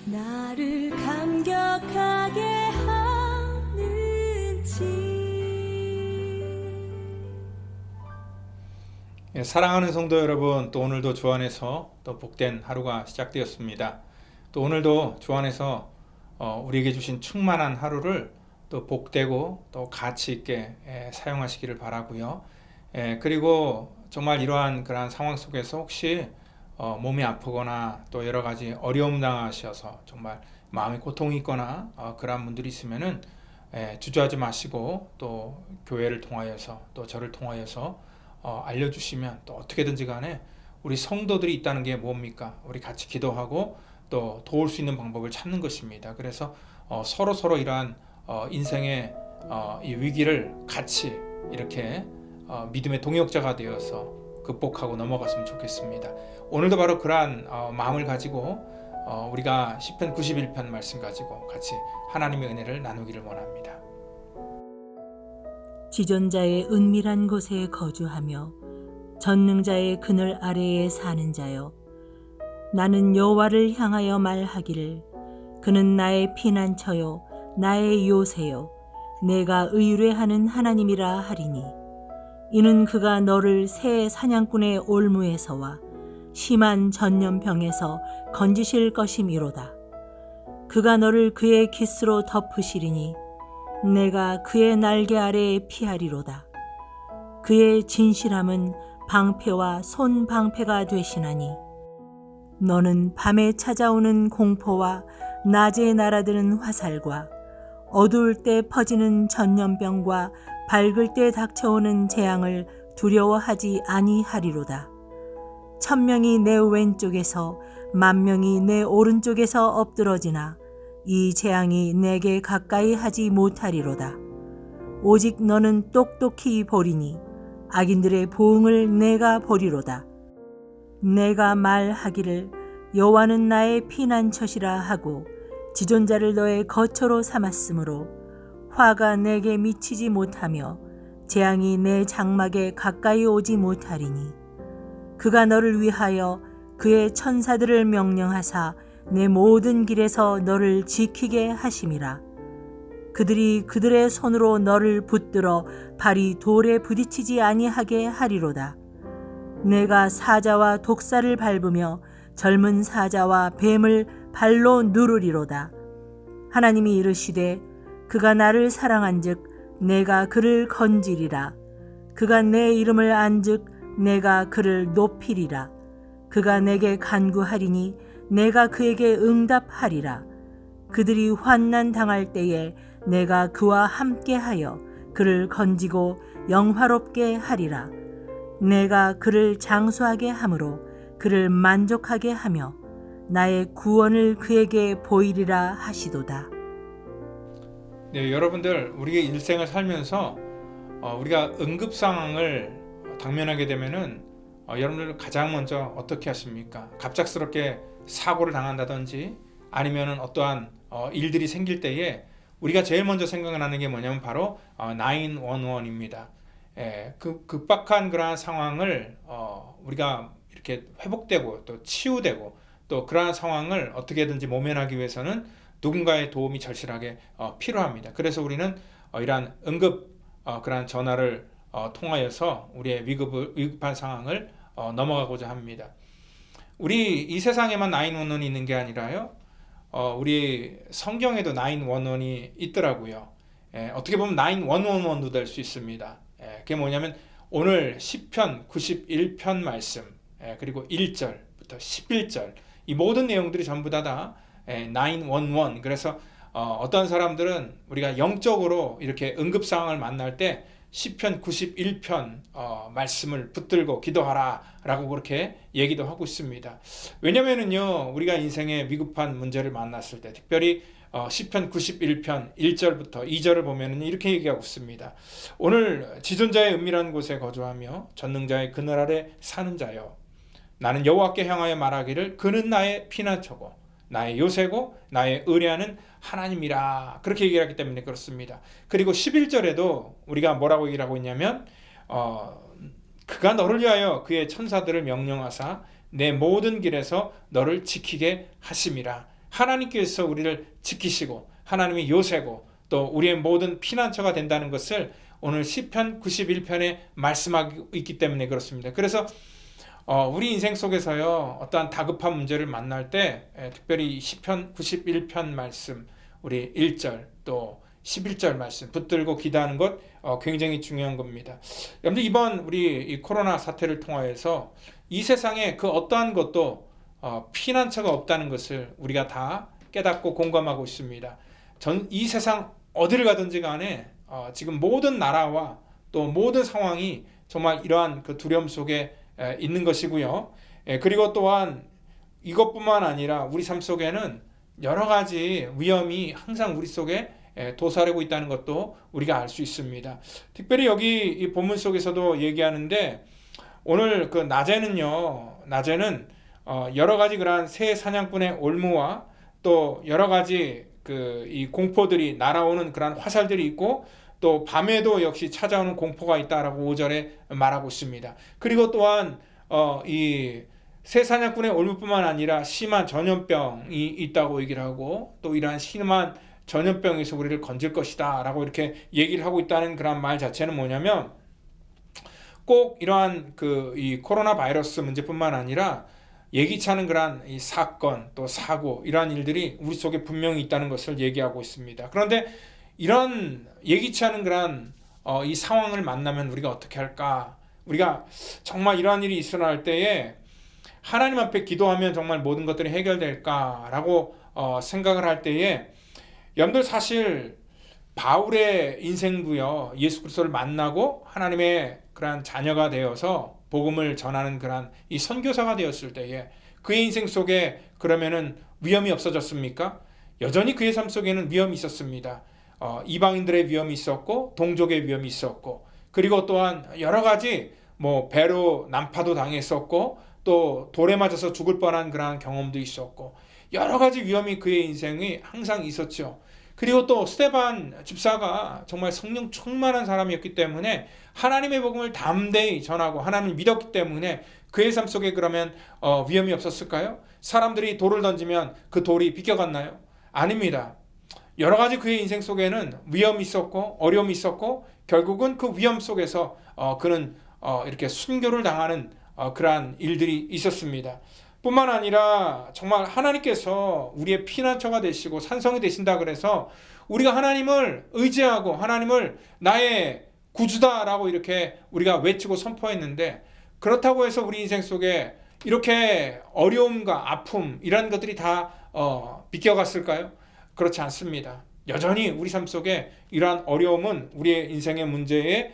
나를 감격하게 하는지. 사랑하는 성도 여러분, 또 오늘도 주 안에서 또 복된 하루가 시작되었습니다. 또 오늘도 주 안에서 우리에게 주신 충만한 하루를 또 복되고 또 가치 있게 사용하시기를 바라고요. 그리고 정말 이러한 그러한 상황 속에서 혹시 몸이 아프거나 또 여러 가지 어려움 당하셔서 정말 마음에 고통이 있거나 그러한 분들이 있으면은 주저하지 마시고 또 교회를 통하여서 또 저를 통하여서 알려주시면 또 어떻게든지 간에 우리 성도들이 있다는 게 뭡니까? 우리 같이 기도하고 또 도울 수 있는 방법을 찾는 것입니다. 그래서 서로 이러한 인생의 이 위기를 같이 이렇게 믿음의 동역자가 되어서 극복하고 넘어갔으면 좋겠습니다. 오늘도 바로 그러한 마음을 가지고 우리가 시편 91편 말씀 가지고 같이 하나님의 은혜를 나누기를 원합니다. 지존자의 은밀한 곳에 거주하며 전능자의 그늘 아래에 사는 자여, 나는 여호와를 향하여 말하기를 그는 나의 피난처요 나의 요새요 내가 의뢰하는 하나님이라 하리니, 이는 그가 너를 새 사냥꾼의 올무에서와 심한 전염병에서 건지실 것임이로다. 그가 너를 그의 깃으로 덮으시리니 내가 그의 날개 아래에 피하리로다. 그의 진실함은 방패와 손방패가 되시나니, 너는 밤에 찾아오는 공포와 낮에 날아드는 화살과 어두울 때 퍼지는 전염병과 밝을 때 닥쳐오는 재앙을 두려워하지 아니하리로다. 1000명이 내 왼쪽에서 10,000명이 내 오른쪽에서 엎드러지나 이 재앙이 내게 가까이 하지 못하리로다. 오직 너는 똑똑히 보리니 악인들의 보응을 내가 보리로다. 내가 말하기를 여호와는 나의 피난처시라 하고 지존자를 너의 거처로 삼았으므로 화가 내게 미치지 못하며 재앙이 내 장막에 가까이 오지 못하리니, 그가 너를 위하여 그의 천사들을 명령하사 내 모든 길에서 너를 지키게 하심이라. 그들이 그들의 손으로 너를 붙들어 발이 돌에 부딪히지 아니하게 하리로다. 내가 사자와 독사를 밟으며 젊은 사자와 뱀을 발로 누르리로다. 하나님이 이르시되 그가 나를 사랑한즉 내가 그를 건지리라. 그가 내 이름을 안즉 내가 그를 높이리라. 그가 내게 간구하리니 내가 그에게 응답하리라. 그들이 환난 당할 때에 내가 그와 함께하여 그를 건지고 영화롭게 하리라. 내가 그를 장수하게 함으로 그를 만족하게 하며 나의 구원을 그에게 보이리라 하시도다. 네, 여러분들, 우리의 일생을 살면서 우리가 응급 상황을 당면하게 되면은 여러분들 가장 먼저 어떻게 하십니까? 갑작스럽게 사고를 당한다든지 아니면은 어떠한 일들이 생길 때에 우리가 제일 먼저 생각나는 게 뭐냐면 바로 911입니다. 그 급박한 그러한 상황을 우리가 이렇게 회복되고 또 치유되고 또 그러한 상황을 어떻게든지 모면하기 위해서는 누군가의 도움이 절실하게 필요합니다. 그래서 우리는 이러한 응급 그러한 전화를 통하여서 우리의 위급한 상황을 넘어가고자 합니다. 우리 이 세상에만 911이 있는 게 아니라요, 우리 성경에도 911이 있더라고요. 어떻게 보면 911도 될 수 있습니다. 그게 뭐냐면 오늘 시편 91편 말씀, 그리고 1절부터 11절 이 모든 내용들이 전부 다 911. 그래서 어떤 사람들은 우리가 영적으로 이렇게 응급 상황을 만날 때 시편 91편 말씀을 붙들고 기도하라 라고 그렇게 얘기도 하고 있습니다. 왜냐면은요, 우리가 인생의 위급한 문제를 만났을 때 특별히 시편 91편 1절부터 2절을 보면은 이렇게 얘기하고 있습니다. 오늘 지존자의 은밀한 곳에 거주하며 전능자의 그늘 아래 사는 자여, 나는 여호와께 향하여 말하기를 그는 나의 피난처고 나의 요새고 나의 의뢰하는 하나님이라, 그렇게 얘기를 하기 때문에 그렇습니다. 그리고 11절에도 우리가 뭐라고 얘기를 하고 있냐면 그가 너를 위하여 그의 천사들을 명령하사 내 모든 길에서 너를 지키게 하심이라. 하나님께서 우리를 지키시고 하나님이 요새고 또 우리의 모든 피난처가 된다는 것을 오늘 시편 91편에 말씀하고 있기 때문에 그렇습니다. 그래서 우리 인생 속에서요, 어떠한 다급한 문제를 만날 때 특별히 시편 91편 말씀, 우리 1절 또 11절 말씀 붙들고 기도하는 것 굉장히 중요한 겁니다. 여러분들 이번 우리 이 코로나 사태를 통하여서 이 세상에 그 어떠한 것도 피난처가 없다는 것을 우리가 다 깨닫고 공감하고 있습니다. 이 세상 어디를 가든지 간에 지금 모든 나라와 또 모든 상황이 정말 이러한 그 두려움 속에 있는 것이고요. 그리고 또한 이것뿐만 아니라 우리 삶 속에는 여러 가지 위험이 항상 우리 속에 도사리고 있다는 것도 우리가 알 수 있습니다. 특별히 여기 이 본문 속에서도 얘기하는데 오늘 그 낮에는 여러 가지 그러한 새 사냥꾼의 올무와 또 여러 가지 그 이 공포들이 날아오는 그러한 화살들이 있고 또 밤에도 역시 찾아오는 공포가 있다라고 5절에 말하고 있습니다. 그리고 또한 이 새 사냥꾼의 올무뿐만 아니라 심한 전염병이 있다고 얘기를 하고 또 이러한 심한 전염병에서 우리를 건질 것이다 라고 이렇게 얘기를 하고 있다는 그런 말 자체는 뭐냐면 꼭 이러한 그 이 코로나 바이러스 문제뿐만 아니라 예기치 않은 그러한 이 사건 또 사고 이러한 일들이 우리 속에 분명히 있다는 것을 얘기하고 있습니다. 그런데 이런 예기치 않은 그러한 이 상황을 만나면 우리가 어떻게 할까? 우리가 정말 이러한 일이 일어날 때에 하나님 앞에 기도하면 정말 모든 것들이 해결될까라고 생각을 할 때에 여러분들 사실 바울의 인생도요, 예수 그리스도를 만나고 하나님의 그러한 자녀가 되어서 복음을 전하는 그러한 이 선교사가 되었을 때에 그의 인생 속에 그러면은 위험이 없어졌습니까? 여전히 그의 삶 속에는 위험이 있었습니다. 이방인들의 위험이 있었고 동족의 위험이 있었고 그리고 또한 여러 가지 뭐 배로 난파도 당했었고 또 돌에 맞아서 죽을 뻔한 그러한 경험도 있었고 여러 가지 위험이 그의 인생이 항상 있었죠. 그리고 또 스데반 집사가 정말 성령 충만한 사람이었기 때문에 하나님의 복음을 담대히 전하고 하나님을 믿었기 때문에 그의 삶 속에 그러면 위험이 없었을까요? 사람들이 돌을 던지면 그 돌이 비껴갔나요? 아닙니다. 여러 가지 그의 인생 속에는 위험이 있었고 어려움이 있었고 결국은 그 위험 속에서 그는 이렇게 순교를 당하는 그러한 일들이 있었습니다. 뿐만 아니라 정말 하나님께서 우리의 피난처가 되시고 산성이 되신다 그래서 우리가 하나님을 의지하고 하나님을 나의 구주다라고 이렇게 우리가 외치고 선포했는데 그렇다고 해서 우리 인생 속에 이렇게 어려움과 아픔 이런 것들이 다 비껴갔을까요? 그렇지 않습니다. 여전히 우리 삶 속에 이러한 어려움은 우리의 인생의 문제에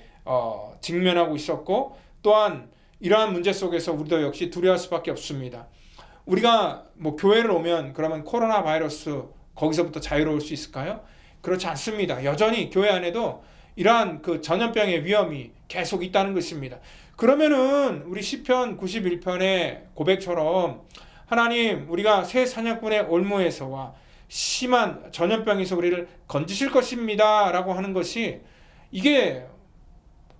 직면하고 있었고 또한 이러한 문제 속에서 우리도 역시 두려워할 수밖에 없습니다. 우리가 뭐 교회를 오면 그러면 코로나 바이러스 거기서부터 자유로울 수 있을까요? 그렇지 않습니다. 여전히 교회 안에도 이러한 그 전염병의 위험이 계속 있다는 것입니다. 그러면은 우리 시편 91편의 고백처럼 하나님 우리가 새 사냥꾼의 올무에서와 심한 전염병에서 우리를 건지실 것입니다 라고 하는 것이 이게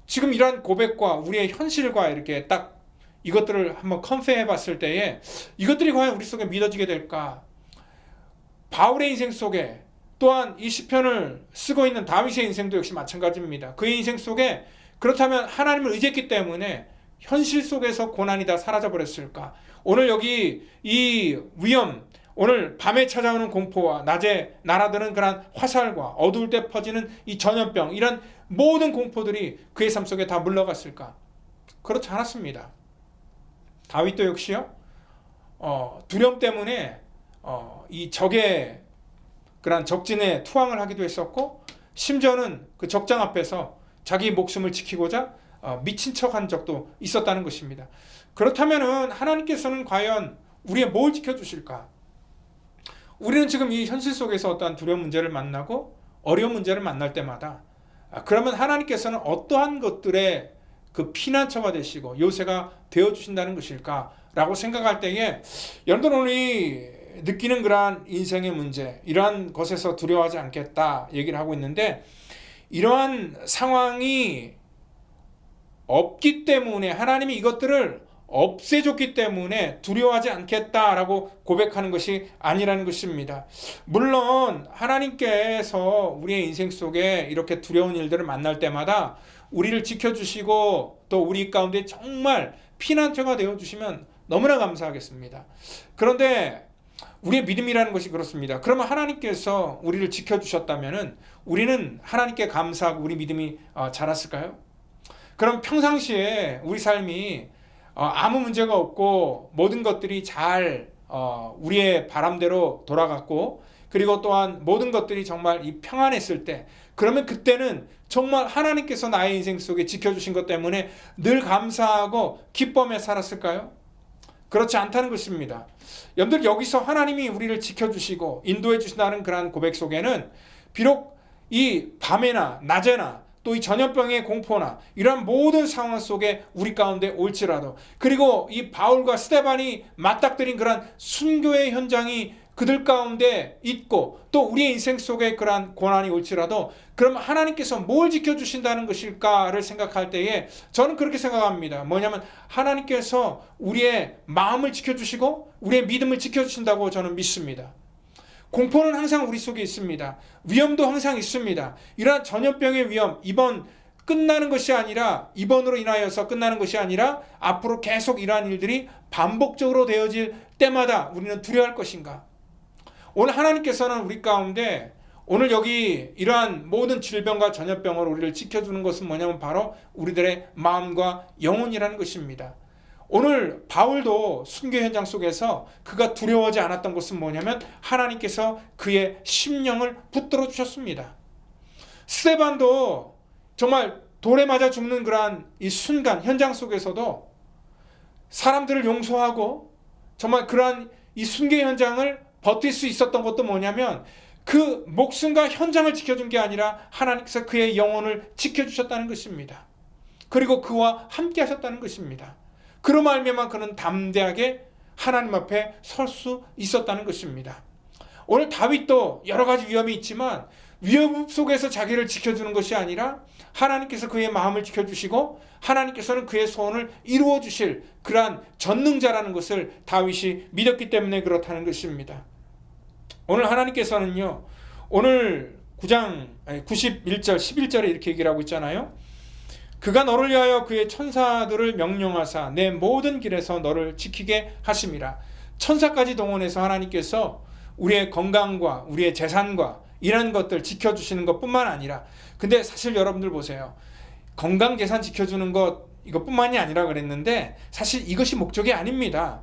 지금 이러한 고백과 우리의 현실과 이렇게 딱 이것들을 한번 컴페어해 봤을 때에 이것들이 과연 우리 속에 믿어지게 될까? 바울의 인생 속에 또한 이 시편을 쓰고 있는 다윗의 인생도 역시 마찬가지입니다. 그의 인생 속에 그렇다면 하나님을 의지했기 때문에 현실 속에서 고난이 다 사라져 버렸을까? 오늘 여기 이 위험, 오늘 밤에 찾아오는 공포와 낮에 날아드는 그런 화살과 어두울 때 퍼지는 이 전염병 이런 모든 공포들이 그의 삶 속에 다 물러갔을까? 그렇지 않았습니다. 다윗도 역시요. 두려움 때문에 이 적의 그런 적진에 투항을 하기도 했었고 심지어는 그 적장 앞에서 자기 목숨을 지키고자 미친 척한 적도 있었다는 것입니다. 그렇다면은 하나님께서는 과연 우리의 뭘 지켜주실까? 우리는 지금 이 현실 속에서 어떠한 두려운 문제를 만나고 어려운 문제를 만날 때마다 그러면 하나님께서는 어떠한 것들의 그 피난처가 되시고 요새가 되어주신다는 것일까라고 생각할 때에 여러분 오늘 느끼는 그러한 인생의 문제 이러한 것에서 두려워하지 않겠다 얘기를 하고 있는데 이러한 상황이 없기 때문에 하나님이 이것들을 없애줬기 때문에 두려워하지 않겠다라고 고백하는 것이 아니라는 것입니다. 물론 하나님께서 우리의 인생 속에 이렇게 두려운 일들을 만날 때마다 우리를 지켜주시고 또 우리 가운데 정말 피난처가 되어주시면 너무나 감사하겠습니다. 그런데 우리의 믿음이라는 것이 그렇습니다. 그러면 하나님께서 우리를 지켜주셨다면 우리는 하나님께 감사하고 우리 믿음이 자랐을까요? 그럼 평상시에 우리 삶이 아무 문제가 없고 모든 것들이 잘 우리의 바람대로 돌아갔고 그리고 또한 모든 것들이 정말 이 평안했을 때 그러면 그때는 정말 하나님께서 나의 인생 속에 지켜주신 것 때문에 늘 감사하고 기쁨에 살았을까요? 그렇지 않다는 것입니다. 여러분들 여기서 하나님이 우리를 지켜주시고 인도해 주신다는 그러한 고백 속에는 비록 이 밤에나 낮에나 또 이 전염병의 공포나 이러한 모든 상황 속에 우리 가운데 올지라도 그리고 이 바울과 스데반이 맞닥뜨린 그러한 순교의 현장이 그들 가운데 있고 또 우리의 인생 속에 그러한 고난이 올지라도 그럼 하나님께서 뭘 지켜주신다는 것일까를 생각할 때에 저는 그렇게 생각합니다. 뭐냐면 하나님께서 우리의 마음을 지켜주시고 우리의 믿음을 지켜주신다고 저는 믿습니다. 공포는 항상 우리 속에 있습니다. 위험도 항상 있습니다. 이러한 전염병의 위험, 이번 끝나는 것이 아니라 이번으로 인하여서 끝나는 것이 아니라 앞으로 계속 이러한 일들이 반복적으로 되어질 때마다 우리는 두려워할 것인가? 오늘 하나님께서는 우리 가운데 오늘 여기 이러한 모든 질병과 전염병으로 우리를 지켜주는 것은 뭐냐면 바로 우리들의 마음과 영혼이라는 것입니다. 오늘 바울도 순교 현장 속에서 그가 두려워하지 않았던 것은 뭐냐면 하나님께서 그의 심령을 붙들어 주셨습니다. 스데반도 정말 돌에 맞아 죽는 그러한 이 순간 현장 속에서도 사람들을 용서하고 정말 그러한 이 순교 현장을 버틸 수 있었던 것도 뭐냐면 그 목숨과 현장을 지켜준 게 아니라 하나님께서 그의 영혼을 지켜주셨다는 것입니다. 그리고 그와 함께 하셨다는 것입니다. 그로 말미암아 그는 담대하게 하나님 앞에 설 수 있었다는 것입니다. 오늘 다윗도 여러 가지 위험이 있지만 위험 속에서 자기를 지켜주는 것이 아니라 하나님께서 그의 마음을 지켜주시고 하나님께서는 그의 소원을 이루어 주실 그러한 전능자라는 것을 다윗이 믿었기 때문에 그렇다는 것입니다. 오늘 하나님께서는요, 오늘 9장 91절 11절에 이렇게 얘기를 하고 있잖아요. 그가 너를 위하여 그의 천사들을 명령하사 내 모든 길에서 너를 지키게 하심이라. 천사까지 동원해서 하나님께서 우리의 건강과 우리의 재산과 이런 것들 지켜주시는 것뿐만 아니라, 근데 사실 여러분들 보세요. 건강 재산 지켜주는 것 이것뿐만이 아니라 그랬는데 사실 이것이 목적이 아닙니다.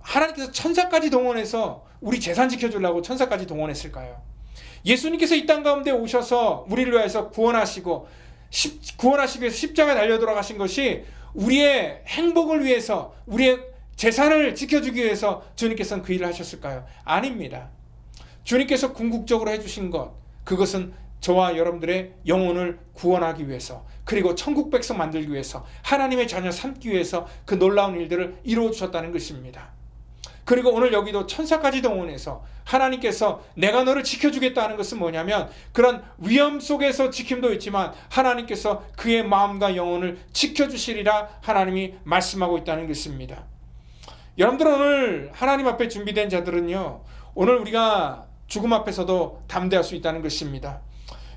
하나님께서 천사까지 동원해서 우리 재산 지켜주려고 천사까지 동원했을까요? 예수님께서 이 땅 가운데 오셔서 우리를 위해서 구원하시기 위해서 십자가에 달려 돌아가신 것이 우리의 행복을 위해서, 우리의 재산을 지켜주기 위해서 주님께서는 그 일을 하셨을까요? 아닙니다. 주님께서 궁극적으로 해주신 것, 그것은 저와 여러분들의 영혼을 구원하기 위해서, 그리고 천국 백성 만들기 위해서, 하나님의 자녀 삼기 위해서 그 놀라운 일들을 이루어 주셨다는 것입니다. 그리고 오늘 여기도 천사까지 동원해서 하나님께서 내가 너를 지켜주겠다는 것은 뭐냐면 그런 위험 속에서 지킴도 있지만 하나님께서 그의 마음과 영혼을 지켜주시리라 하나님이 말씀하고 있다는 것입니다. 여러분들 오늘 하나님 앞에 준비된 자들은요, 오늘 우리가 죽음 앞에서도 담대할 수 있다는 것입니다.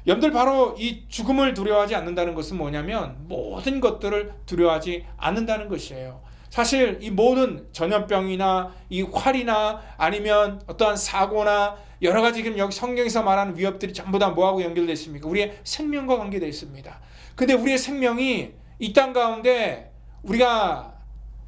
여러분들 바로 이 죽음을 두려워하지 않는다는 것은 뭐냐면 모든 것들을 두려워하지 않는다는 것이에요. 사실 이 모든 전염병이나 이 활이나 아니면 어떠한 사고나 여러 가지 지금 여기 성경에서 말하는 위협들이 전부 다 뭐하고 연결되어 있습니까? 우리의 생명과 관계되어 있습니다. 근데 우리의 생명이 이 땅 가운데 우리가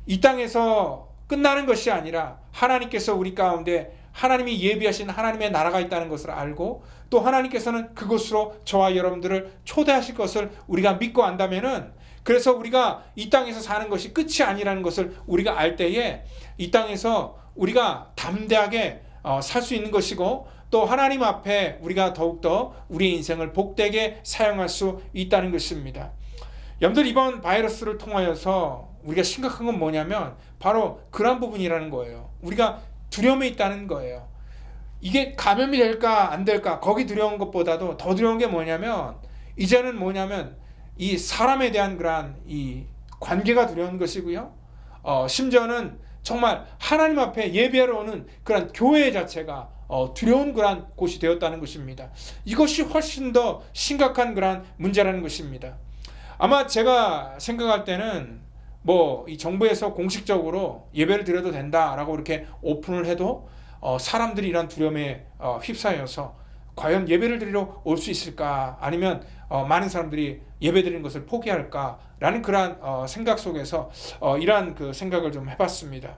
이 땅에서 끝나는 것이 아니라 하나님께서 우리 가운데 하나님이 예비하신 하나님의 나라가 있다는 것을 알고 또 하나님께서는 그곳으로 저와 여러분들을 초대하실 것을 우리가 믿고 안다면은, 그래서 우리가 이 땅에서 사는 것이 끝이 아니라는 것을 우리가 알 때에 이 땅에서 우리가 담대하게 살 수 있는 것이고 또 하나님 앞에 우리가 더욱더 우리 인생을 복되게 사용할 수 있다는 것입니다. 여러분들 이번 바이러스를 통하여서 우리가 심각한 건 뭐냐면 바로 그런 부분이라는 거예요. 우리가 두려움에 있다는 거예요. 이게 감염이 될까 안 될까 거기 두려운 것보다도 더 두려운 게 뭐냐면 이제는 뭐냐면 이 사람에 대한 그러한 이 관계가 두려운 것이고요. 심지어는 정말 하나님 앞에 예배하러 오는 그런 교회 자체가 두려운 그런 곳이 되었다는 것입니다. 이것이 훨씬 더 심각한 그런 문제라는 것입니다. 아마 제가 생각할 때는 이 정부에서 공식적으로 예배를 드려도 된다라고 이렇게 오픈을 해도 사람들이 이런 두려움에 휩싸여서 과연 예배를 드리러 올 수 있을까, 아니면 많은 사람들이 예배 드리는 것을 포기할까라는 그러한 생각 속에서 이러한 그 생각을 좀 해봤습니다.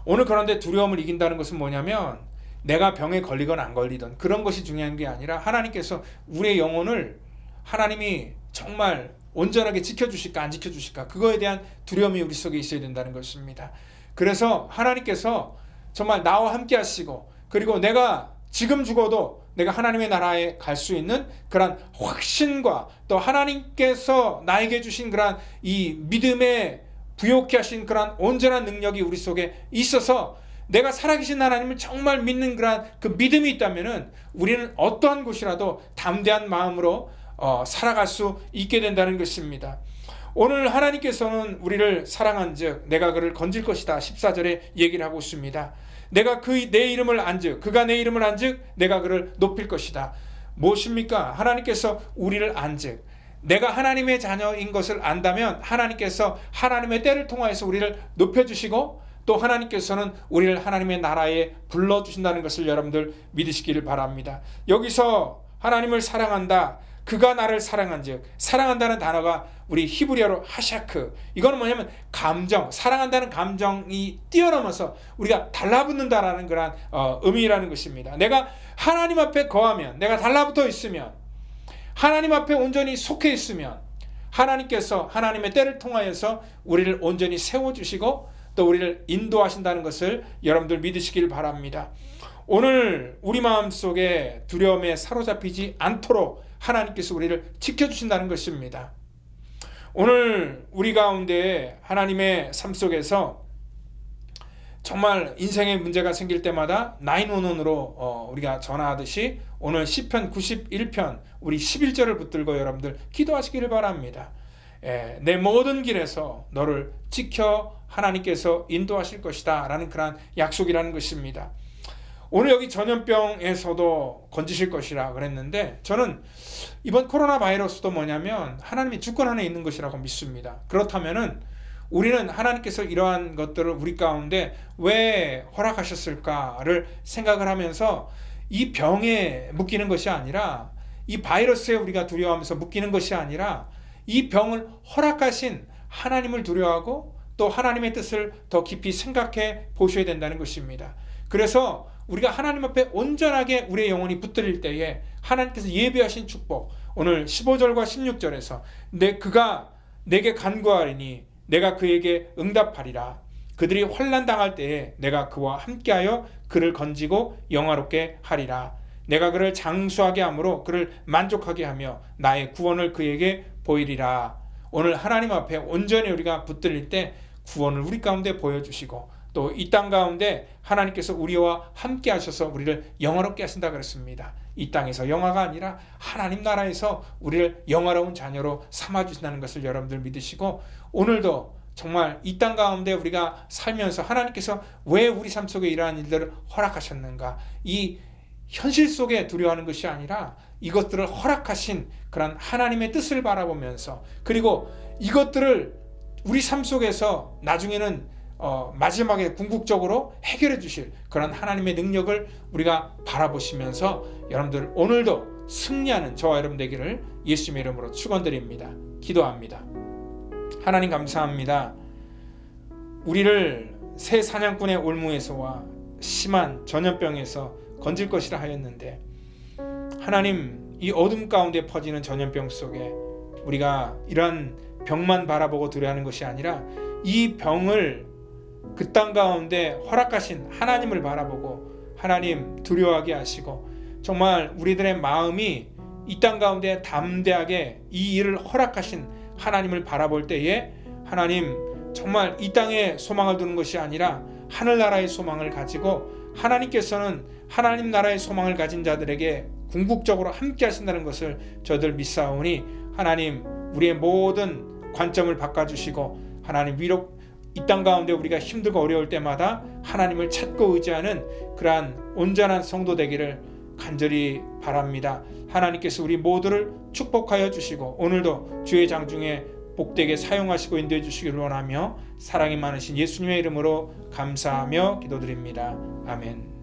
오늘 그런데 두려움을 이긴다는 것은 뭐냐면, 내가 병에 걸리건 안 걸리든 그런 것이 중요한 게 아니라 하나님께서 우리의 영혼을 하나님이 정말 온전하게 지켜주실까 안 지켜주실까, 그거에 대한 두려움이 우리 속에 있어야 된다는 것입니다. 그래서 하나님께서 정말 나와 함께 하시고, 그리고 내가 지금 죽어도 내가 하나님의 나라에 갈 수 있는 그런 확신과, 또 하나님께서 나에게 주신 그런 이 믿음에 부요케 하신 그런 온전한 능력이 우리 속에 있어서 내가 살아계신 하나님을 정말 믿는 그런 그 믿음이 있다면은 우리는 어떠한 곳이라도 담대한 마음으로 살아갈 수 있게 된다는 것입니다. 오늘 하나님께서는 우리를 사랑한즉 내가 그를 건질 것이다 14절에 얘기를 하고 있습니다. 내가 내 이름을 안즉, 그가 내 이름을 안즉 내가 그를 높일 것이다. 무엇입니까? 하나님께서 우리를 안즉, 내가 하나님의 자녀인 것을 안다면 하나님께서 하나님의 때를 통하여서 우리를 높여주시고, 또 하나님께서는 우리를 하나님의 나라에 불러주신다는 것을 여러분들 믿으시기를 바랍니다. 여기서 하나님을 사랑한다, 그가 나를 사랑한즉, 사랑한다는 단어가 우리 히브리어로 하샤크, 이거는 뭐냐면 감정, 사랑한다는 감정이 뛰어넘어서 우리가 달라붙는다라는 그런 의미라는 것입니다. 내가 하나님 앞에 거하면, 내가 달라붙어 있으면, 하나님 앞에 온전히 속해 있으면 하나님께서 하나님의 때를 통하여서 우리를 온전히 세워주시고 또 우리를 인도하신다는 것을 여러분들 믿으시길 바랍니다. 오늘 우리 마음속에 두려움에 사로잡히지 않도록 하나님께서 우리를 지켜주신다는 것입니다. 오늘 우리 가운데 하나님의 삶 속에서 정말 인생의 문제가 생길 때마다 911으로 우리가 전화하듯이 오늘 시편 91편 우리 11절을 붙들고 여러분들 기도하시기를 바랍니다. 내 모든 길에서 너를 지켜 하나님께서 인도하실 것이다 라는 그런 약속이라는 것입니다. 오늘 여기 전염병에서도 건지실 것이라 그랬는데, 저는 이번 코로나 바이러스도 뭐냐면 하나님이 주권 안에 있는 것이라고 믿습니다. 그렇다면은 우리는 하나님께서 이러한 것들을 우리 가운데 왜 허락하셨을까를 생각을 하면서 이 병에 묶이는 것이 아니라, 이 바이러스에 우리가 두려워하면서 묶이는 것이 아니라 이 병을 허락하신 하나님을 두려워하고 또 하나님의 뜻을 더 깊이 생각해 보셔야 된다는 것입니다. 그래서 우리가 하나님 앞에 온전하게 우리의 영혼이 붙들릴 때에 하나님께서 예비하신 축복, 오늘 15절과 16절에서 그가 내게 간구하리니 내가 그에게 응답하리라. 그들이 환난 당할 때에 내가 그와 함께하여 그를 건지고 영화롭게 하리라. 내가 그를 장수하게 함으로 그를 만족하게 하며 나의 구원을 그에게 보이리라. 오늘 하나님 앞에 온전히 우리가 붙들릴 때 구원을 우리 가운데 보여주시고 또 이 땅 가운데 하나님께서 우리와 함께 하셔서 우리를 영화롭게 하신다 그랬습니다. 이 땅에서 영화가 아니라 하나님 나라에서 우리를 영화로운 자녀로 삼아주신다는 것을 여러분들 믿으시고, 오늘도 정말 이 땅 가운데 우리가 살면서 하나님께서 왜 우리 삶 속에 이러한 일들을 허락하셨는가, 이 현실 속에 두려워하는 것이 아니라 이것들을 허락하신 그런 하나님의 뜻을 바라보면서, 그리고 이것들을 우리 삶 속에서 나중에는 마지막에 궁극적으로 해결해 주실 그런 하나님의 능력을 우리가 바라보시면서 여러분들 오늘도 승리하는 저와 여러분 되기를 예수님의 이름으로 축원드립니다. 기도합니다. 하나님 감사합니다. 우리를 새 사냥꾼의 올무에서와 심한 전염병에서 건질 것이라 하였는데, 하나님 이 어둠 가운데 퍼지는 전염병 속에 우리가 이러한 병만 바라보고 두려워하는 것이 아니라 이 병을 그 땅 가운데 허락하신 하나님을 바라보고 하나님 두려워하게 하시고, 정말 우리들의 마음이 이 땅 가운데 담대하게 이 일을 허락하신 하나님을 바라볼 때에 하나님 정말 이 땅에 소망을 두는 것이 아니라 하늘나라의 소망을 가지고, 하나님께서는 하나님 나라의 소망을 가진 자들에게 궁극적으로 함께 하신다는 것을 저들 믿사오니, 하나님 우리의 모든 관점을 바꿔주시고 하나님 이 땅 가운데 우리가 힘들고 어려울 때마다 하나님을 찾고 의지하는 그러한 온전한 성도 되기를 간절히 바랍니다. 하나님께서 우리 모두를 축복하여 주시고 오늘도 주의 장중에 복되게 사용하시고 인도해 주시기를 원하며 사랑이 많으신 예수님의 이름으로 감사하며 기도드립니다. 아멘.